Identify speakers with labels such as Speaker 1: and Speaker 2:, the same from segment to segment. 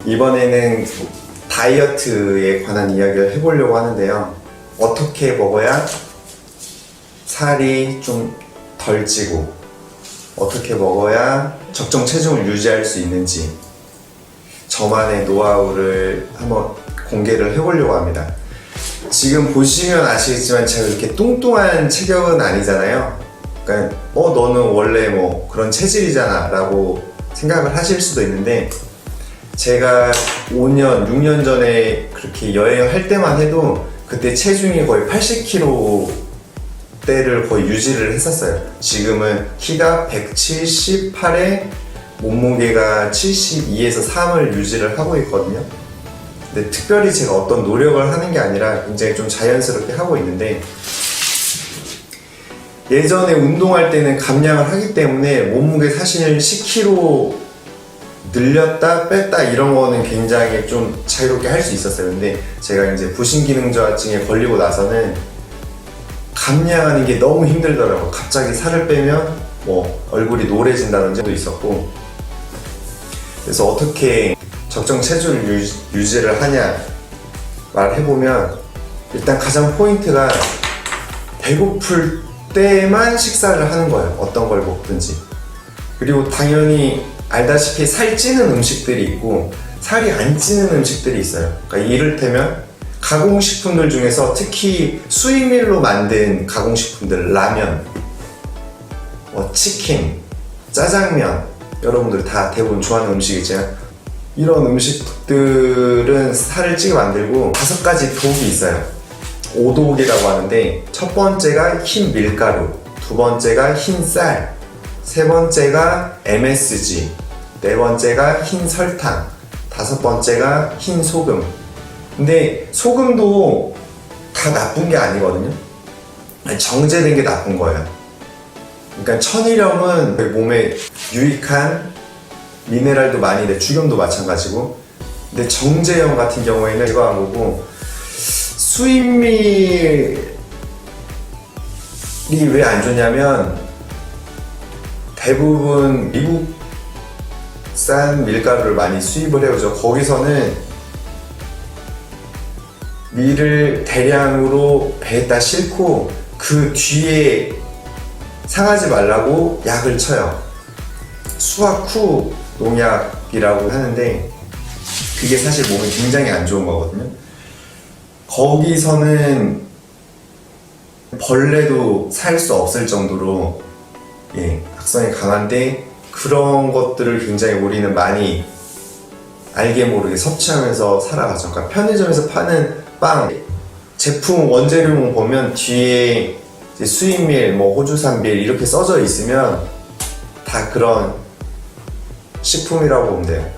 Speaker 1: 이번에는 다이어트에 관한 이야기를 해보려고 하는데요. 어떻게 먹어야 살이 좀 덜 찌고 어떻게 먹어야 적정 체중을 유지할 수 있는지 저만의 노하우를 한번 공개를 해보려고 합니다. 지금 보시면 아시겠지만 제가 이렇게 뚱뚱한 체격은 아니잖아요. 그러니까 너는 원래 뭐 그런 체질이잖아 라고 생각을 하실 수도 있는데, 제가 5년, 6년 전에 그렇게 여행을 할 때만 해도 그때 체중이 거의 80kg대를 거의 유지를 했었어요. 지금은 키가 178에 몸무게가 72에서 3을 유지를 하고 있거든요. 근데 특별히 제가 어떤 노력을 하는 게 아니라 굉장히 좀 자연스럽게 하고 있는데, 예전에 운동할 때는 감량을 하기 때문에 몸무게 사실 10kg 늘렸다 뺐다 이런 거는 굉장히 좀 자유롭게 할 수 있었어요. 근데 제가 이제 부신기능저하증에 걸리고 나서는 감량하는 게 너무 힘들더라고요. 갑자기 살을 빼면 뭐 얼굴이 노래진다는 점도 있었고, 그래서 어떻게 적정 체중을 유지를 하냐 말해보면, 일단 가장 포인트가 배고플 때만 식사를 하는 거예요. 어떤 걸 먹든지. 그리고 당연히 알다시피 살찌는 음식들이 있고 살이 안 찌는 음식들이 있어요. 그러니까 이를테면 가공식품들 중에서 특히 수입밀로 만든 가공식품들, 라면, 치킨, 짜장면, 여러분들 다 대부분 좋아하는 음식이지만 이런 음식들은 살을 찌게 만들고 5가지 독이 있어요. 오독이라고 하는데, 첫 번째가 흰 밀가루, 두 번째가 흰 쌀, 세 번째가 MSG, 네 번째가 흰 설탕, 다섯 번째가 흰 소금. 근데 소금도 다 나쁜 게 아니거든요. 정제된 게 나쁜 거예요. 그러니까 천일염은 몸에 유익한 미네랄도 많이 돼, 죽염도 마찬가지고. 근데 정제염 같은 경우에는 제거한 거고, 수입밀이 왜 안 좋냐면 대부분 미국산 밀가루를 많이 수입을 해오죠. 거기서는 밀을 대량으로 배에다 싣고 그 뒤에 상하지 말라고 약을 쳐요. 수확 후 농약이라고 하는데, 그게 사실 몸에 굉장히 안 좋은 거거든요. 거기서는 벌레도 살 수 없을 정도로 악성이 강한데, 그런 것들을 굉장히 우리는 많이 알게 모르게 섭취하면서 살아가죠. 그러니까 편의점에서 파는 빵 제품 원재료만 보면 뒤에 수입밀, 호주산 밀 이렇게 써져 있으면 다 그런 식품이라고 보면 돼요.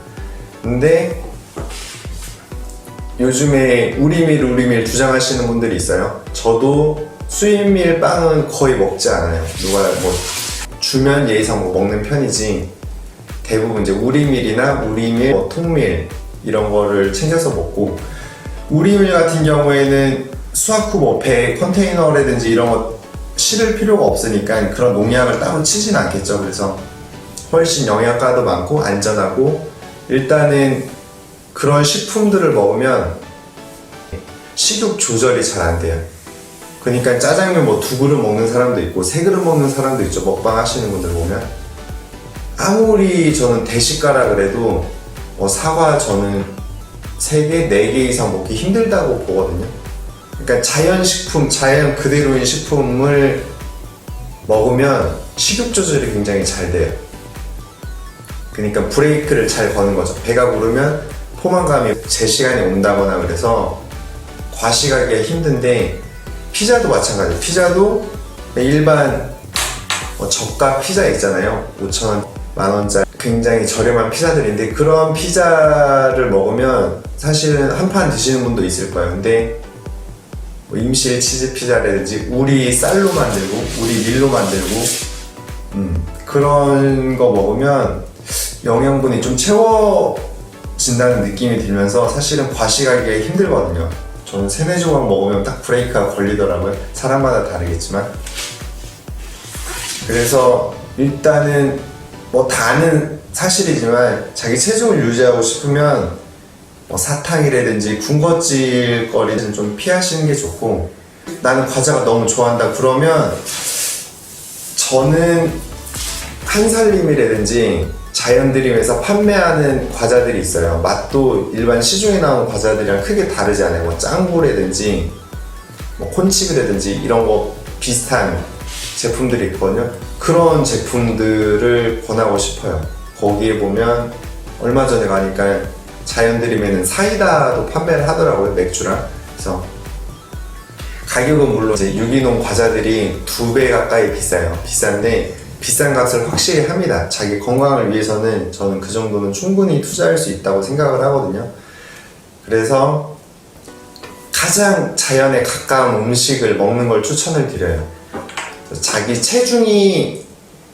Speaker 1: 근데 요즘에 우리밀 주장하시는 분들이 있어요. 저도 수입밀 빵은 거의 먹지 않아요. 누가 주면 예의상 먹는 편이지, 대부분 이제 우리밀이나 우리밀, 통밀 이런 거를 챙겨서 먹고, 우리밀 같은 경우에는 수확 후 배 컨테이너라든지 이런 거 실을 필요가 없으니까 그런 농약을 따로 치진 않겠죠. 그래서 훨씬 영양가도 많고 안전하고, 일단은 그런 식품들을 먹으면 식욕 조절이 잘 안 돼요. 그러니까 짜장면 2그릇 먹는 사람도 있고 3그릇 먹는 사람도 있죠. 먹방 하시는 분들 보면. 아무리 저는 대식가라 그래도 사과 저는 3개, 4개 이상 먹기 힘들다고 보거든요. 그러니까 자연식품, 자연 그대로인 식품을 먹으면 식욕 조절이 굉장히 잘 돼요. 그러니까 브레이크를 잘 거는 거죠. 배가 부르면 포만감이 제 시간에 온다거나 그래서 과식하기가 힘든데, 피자도 마찬가지예요. 피자도 일반 저가 피자 있잖아요. 5,000원, 만원짜리 굉장히 저렴한 피자들인데, 그런 피자를 먹으면 사실은 한 판 드시는 분도 있을 거예요. 근데 임실 치즈 피자라든지 우리 쌀로 만들고 우리 밀로 만들고 그런 거 먹으면 영양분이 좀 채워진다는 느낌이 들면서 사실은 과식하기가 힘들거든요. 저는 3-4조각 먹으면 딱 브레이크가 걸리더라고요. 사람마다 다르겠지만. 그래서 일단은 다 아는 사실이지만 자기 체중을 유지하고 싶으면 뭐 사탕이라든지 군것질 거리는 좀 피하시는 게 좋고, 나는 과자가 너무 좋아한다 그러면 저는 한살림이라든지 자연드림에서 판매하는 과자들이 있어요. 맛도 일반 시중에 나온 과자들이랑 크게 다르지 않아요. 뭐 짱구라든지 뭐 콘칩이라든지 이런 거 비슷한 제품들이 있거든요. 그런 제품들을 권하고 싶어요. 거기에 보면 얼마 전에 가니까 자연드림에는 사이다도 판매를 하더라고요. 맥주랑. 그래서 가격은 물론 이제 유기농 과자들이 2배 가까이 비싸요. 비싼데 비싼 값을 확실히 합니다. 자기 건강을 위해서는 저는 그 정도는 충분히 투자할 수 있다고 생각을 하거든요. 그래서 가장 자연에 가까운 음식을 먹는 걸 추천을 드려요. 자기 체중이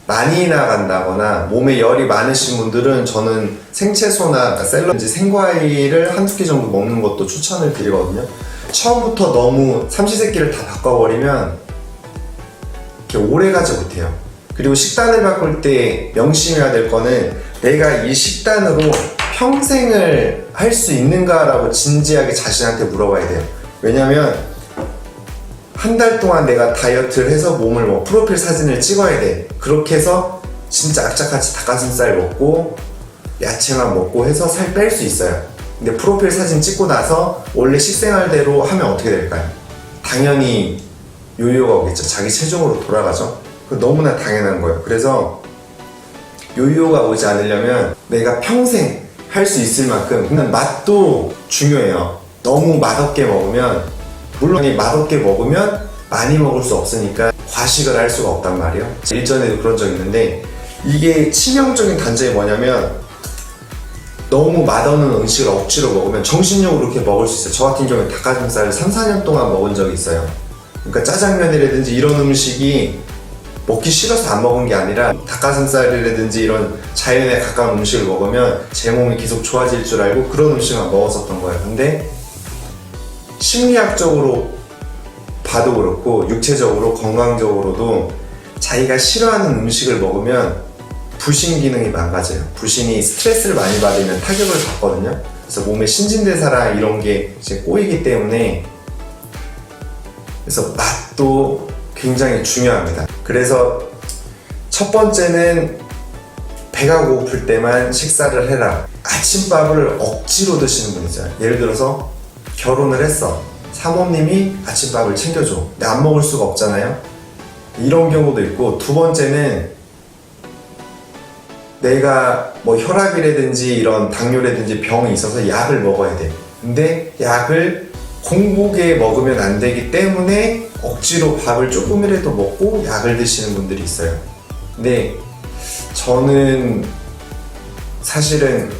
Speaker 1: 많이 나간다거나 몸에 열이 많으신 분들은 저는 생채소나 샐러드, 생과일을 한두 끼 정도 먹는 것도 추천을 드리거든요. 처음부터 너무 삼시세끼를 다 바꿔버리면 이렇게 오래 가지 못해요. 그리고 식단을 바꿀 때 명심해야 될 거는 내가 이 식단으로 평생을 할 수 있는가 라고 진지하게 자신한테 물어봐야 돼요. 왜냐면 한 달 동안 내가 다이어트를 해서 몸을 뭐 프로필 사진을 찍어야 돼. 그렇게 해서 진짜 악착같이 닭가슴살 먹고 야채만 먹고 해서 살 뺄 수 있어요. 근데 프로필 사진 찍고 나서 원래 식생활대로 하면 어떻게 될까요? 당연히 요요가 오겠죠. 자기 체중으로 돌아가죠. 너무나 당연한 거예요. 그래서 요요가 오지 않으려면 내가 평생 할 수 있을 만큼, 맛도 중요해요. 너무 맛없게 먹으면, 물론 맛없게 먹으면 많이 먹을 수 없으니까 과식을 할 수가 없단 말이에요. 일전에도 그런 적 있는데, 이게 치명적인 단점이 뭐냐면 너무 맛없는 음식을 억지로 먹으면 정신력으로 그렇게 먹을 수 있어요. 저 같은 경우에 닭가슴살을 3, 4년 동안 먹은 적이 있어요. 그러니까 짜장면이라든지 이런 음식이 먹기 싫어서 안 먹은 게 아니라 닭가슴살이라든지 이런 자연에 가까운 음식을 먹으면 제 몸이 계속 좋아질 줄 알고 그런 음식만 먹었었던 거예요. 근데 심리학적으로 봐도 그렇고 육체적으로 건강적으로도 자기가 싫어하는 음식을 먹으면 부신 기능이 망가져요. 부신이 스트레스를 많이 받으면 타격을 받거든요. 그래서 몸의 신진대사랑 이런 게 이제 꼬이기 때문에, 그래서 맛도 굉장히 중요합니다. 그래서 첫 번째는 배가 고플 때만 식사를 해라. 아침밥을 억지로 드시는 분 있어요. 예를 들어서 결혼을 했어. 사모님이 아침밥을 챙겨줘. 근데 안 먹을 수가 없잖아요. 이런 경우도 있고, 두 번째는 내가 뭐 혈압이라든지 이런 당뇨라든지 병이 있어서 약을 먹어야 돼. 근데 약을 공복에 먹으면 안 되기 때문에 억지로 밥을 조금이라도 먹고 약을 드시는 분들이 있어요. 근데 저는 사실은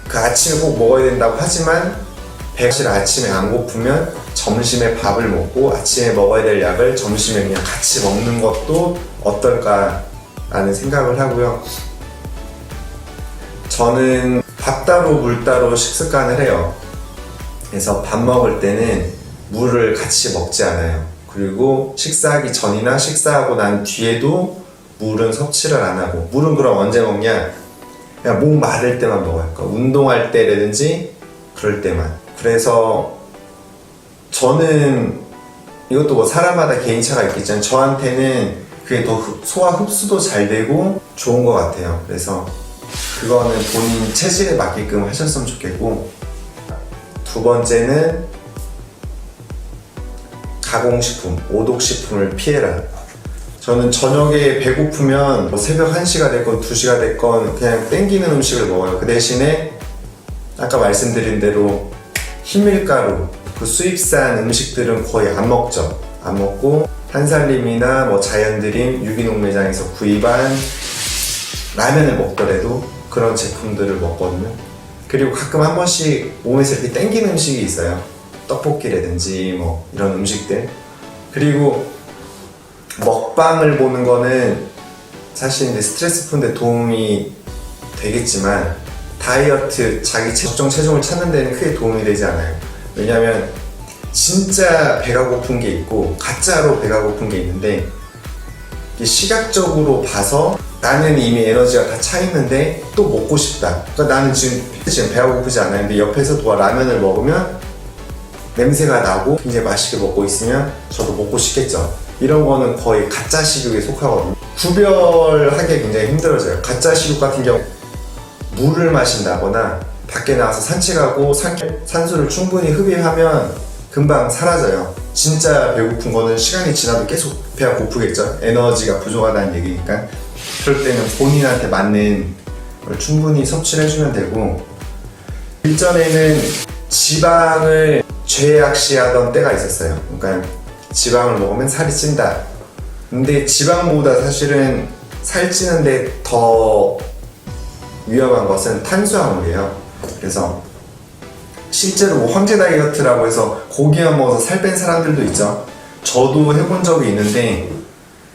Speaker 1: 그 아침에 꼭 먹어야 된다고 하지만 사실 아침에 안 고프면 점심에 밥을 먹고 아침에 먹어야 될 약을 점심에 그냥 같이 먹는 것도 어떨까라는 생각을 하고요. 저는 밥 따로 물 따로 식습관을 해요. 그래서 밥 먹을 때는 물을 같이 먹지 않아요. 그리고 식사하기 전이나 식사하고 난 뒤에도 물은 섭취를 안 하고, 물은 그럼 언제 먹냐? 그냥 목 마를 때만 먹어요. 그러니까 운동할 때라든지 그럴 때만. 그래서 저는 이것도 뭐 사람마다 개인차가 있겠지만 저한테는 그게 더 소화 흡수도 잘 되고 좋은 것 같아요. 그래서 그거는 본인 체질에 맞게끔 하셨으면 좋겠고, 두 번째는 가공식품, 오독식품을 피해라. 저는 저녁에 배고프면 뭐 새벽 1시가 됐건 2시가 됐건 그냥 땡기는 음식을 먹어요. 그 대신에 아까 말씀드린 대로 흰밀가루, 그 수입산 음식들은 거의 안 먹죠. 안 먹고 한살림이나 뭐 자연드림, 유기농 매장에서 구입한 라면을 먹더라도 그런 제품들을 먹거든요. 그리고 가끔 한 번씩 몸에서 이렇게 땡기는 음식이 있어요. 떡볶이라든지 뭐 이런 음식들. 그리고 먹방을 보는 거는 사실 이제 스트레스 푸는데 도움이 되겠지만 다이어트, 자기 적정 체중을 찾는 데는 크게 도움이 되지 않아요. 왜냐면 진짜 배가 고픈 게 있고 가짜로 배가 고픈 게 있는데, 시각적으로 봐서 나는 이미 에너지가 다 차 있는데 또 먹고 싶다. 그러니까 나는 지금 배가 고프지 않았는데 옆에서 누가 라면을 먹으면 냄새가 나고 굉장히 맛있게 먹고 있으면 저도 먹고 싶겠죠. 이런 거는 거의 가짜 식욕에 속하거든요. 구별하기 굉장히 힘들어져요. 가짜 식욕 같은 경우 물을 마신다거나 밖에 나가서 산책하고 산소를 충분히 흡입하면 금방 사라져요. 진짜 배고픈 거는 시간이 지나도 계속 배가 고프겠죠. 에너지가 부족하다는 얘기니까. 그럴 때는 본인한테 맞는 걸 충분히 섭취를 해주면 되고, 일전에는 지방을 죄악시하던 때가 있었어요. 그러니까 지방을 먹으면 살이 찐다. 근데 지방보다 사실은 살찌는데 더 위험한 것은 탄수화물이에요. 그래서 실제로 뭐 황제 다이어트라고 해서 고기만 먹어서 살 뺀 사람들도 있죠. 저도 해본 적이 있는데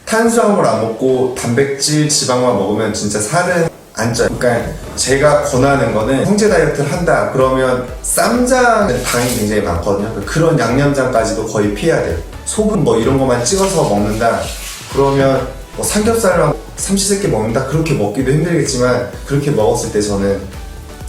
Speaker 1: 탄수화물 안 먹고 단백질, 지방만 먹으면 진짜 살은 안 쪄요. 그러니까 제가 권하는 거는 황제 다이어트를 한다 그러면 쌈장은 당이 굉장히 많거든요. 그런 양념장까지도 거의 피해야 돼요. 소금 뭐 이런 것만 찍어서 먹는다 그러면 뭐 삼겹살만 삼시세끼 먹는다 그렇게 먹기도 힘들겠지만, 그렇게 먹었을 때 저는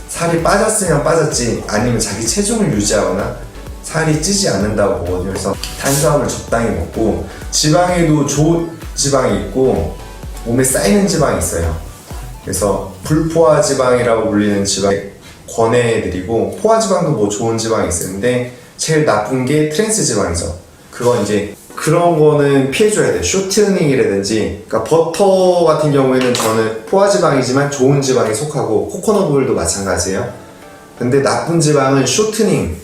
Speaker 1: 살이 빠졌으면 빠졌지 아니면 자기 체중을 유지하거나 살이 찌지 않는다고 보거든요. 그래서 탄수화물 적당히 먹고, 지방에도 좋은 지방이 있고 몸에 쌓이는 지방이 있어요. 그래서 불포화 지방이라고 불리는 지방 권해드리고, 포화 지방도 뭐 좋은 지방이 있는데 제일 나쁜 게 트랜스 지방이죠. 그건 이제 그런 거는 피해줘야 돼요. 쇼트닝이라든지, 그러니까 버터 같은 경우에는 저는 포화 지방이지만 좋은 지방에 속하고, 코코넛 오일도 마찬가지예요. 근데 나쁜 지방은 쇼트닝,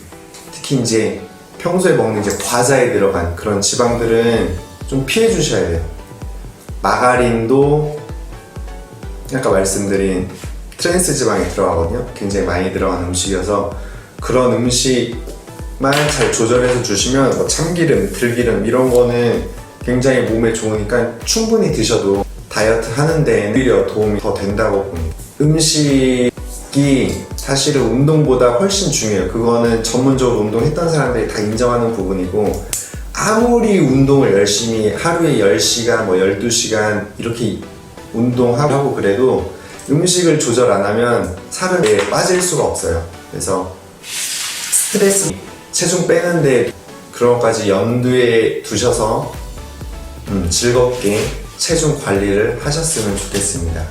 Speaker 1: 특히 이제 평소에 먹는 이제 과자에 들어간 그런 지방들은 좀 피해 주셔야 돼요. 마가린도 아까 말씀드린 트랜스 지방이 들어가거든요. 굉장히 많이 들어간 음식이어서 그런 음식만 잘 조절해서 주시면 뭐 참기름, 들기름 이런 거는 굉장히 몸에 좋으니까 충분히 드셔도 다이어트 하는데 오히려 도움이 더 된다고 봅니다. 음식이 사실은 운동보다 훨씬 중요해요. 그거는 전문적으로 운동했던 사람들이 다 인정하는 부분이고, 아무리 운동을 열심히 하루에 10시간, 뭐 12시간 이렇게 운동하고 그래도 음식을 조절 안 하면 살은 빠질 수가 없어요. 그래서 스트레스, 체중 빼는데 그런 것까지 염두에 두셔서 즐겁게 체중 관리를 하셨으면 좋겠습니다.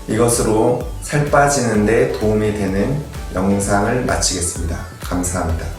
Speaker 1: 이것으로 살 빠지는데 도움이 되는 영상을 마치겠습니다. 감사합니다.